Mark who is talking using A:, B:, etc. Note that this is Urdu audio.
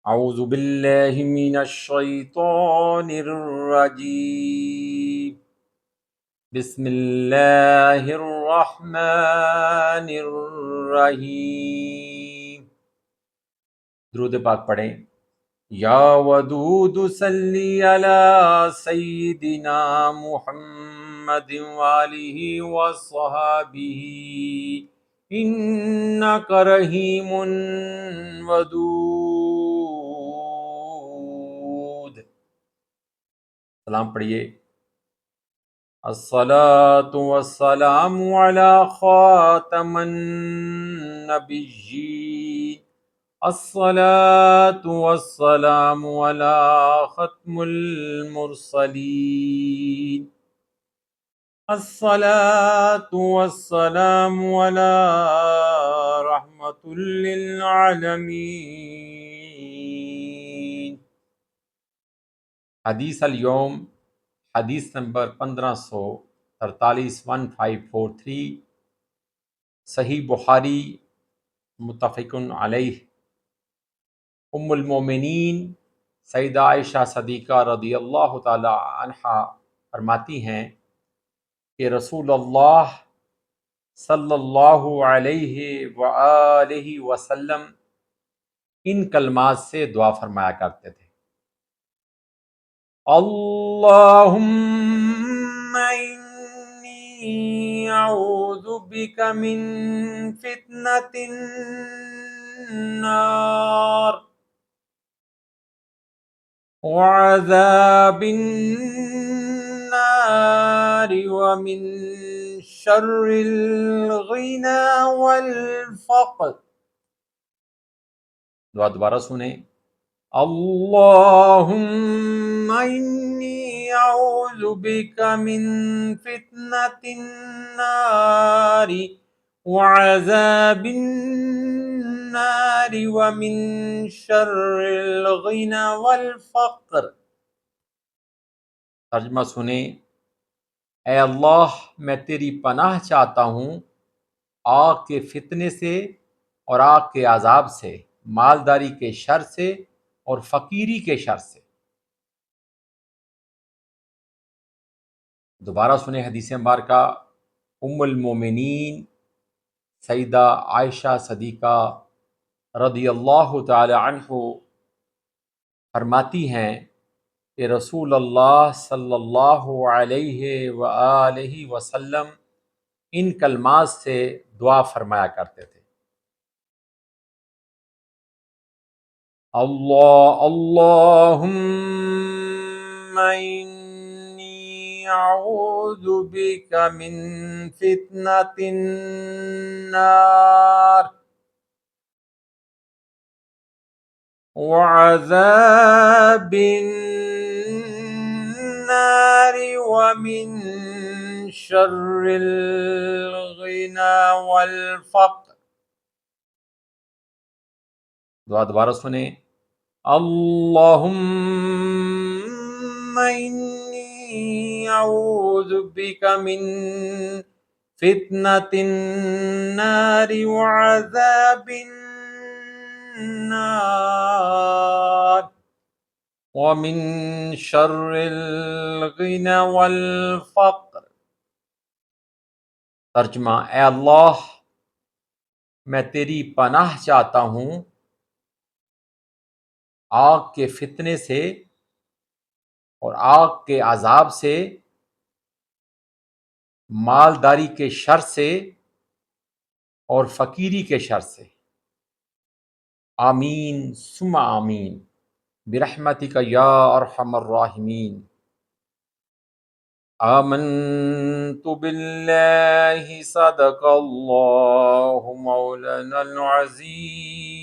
A: اعوذ باللہ من الشیطان الرجیم بسم اللہ الرحمن الرحیم۔ درود پاک پڑھیں۔ یا ودود صلی علی سیدنا محمد وآلہ وصحبہ انک رحیم ودود۔ سلام پڑھیے۔ الصلاة والسلام علی خاتم النبیین، الصلاة والسلام علی ختم المرسلین، الصلاة والسلام علی رحمت للعالمین۔ حدیث اليوم، حدیث نمبر 1543 1543، صحیح بخاری متفق علیہ۔ ام المومنین سیدہ عائشہ صدیقہ رضی اللہ تعالی عنہا فرماتی ہیں کہ رسول اللہ صلی اللہ علیہ وآلہ وسلم ان کلمات سے دعا فرمایا کرتے تھے: اللہم انی اعوذ بک من فتنة النار وعذاب النار ومن شر الغنى والفقر۔ دعا دوبارہ سنیں۔ اللہم انی اعوذ بک من فتنة النار وعذاب النار ومن شر الغنى والفقر۔ ترجمہ سنیں۔ اے اللہ، میں تیری پناہ چاہتا ہوں آگ کے فتنے سے اور آگ کے عذاب سے، مالداری کے شر سے اور فقیری کے شر سے۔ دوبارہ سنیں حدیث مبارکہ۔ ام المومنین سیدہ عائشہ صدیقہ رضی اللہ تعالی عنہ فرماتی ہیں کہ رسول اللہ صلی اللہ علیہ وآلہ وسلم ان کلمات سے دعا فرمایا کرتے تھے: اللہم انی اعوذ بک من فتنة النار وعذاب النار ومن شر الغنى والفقر۔ دعا دوبارہ سنیں۔ اللہم انی اعوذ بک من فتنة النار وعذاب النار ومن شر الغنى والفقر۔ ترجمہ: اے اللہ، میں تیری پناہ چاہتا ہوں آگ کے فتنے سے اور آگ کے عذاب سے، مالداری کے شر سے اور فقیری کے شر سے۔ آمین ثم آمین برحمتک یا ارحم الراحمین۔ آمنت باللہ صدق اللہ مولانا العظیم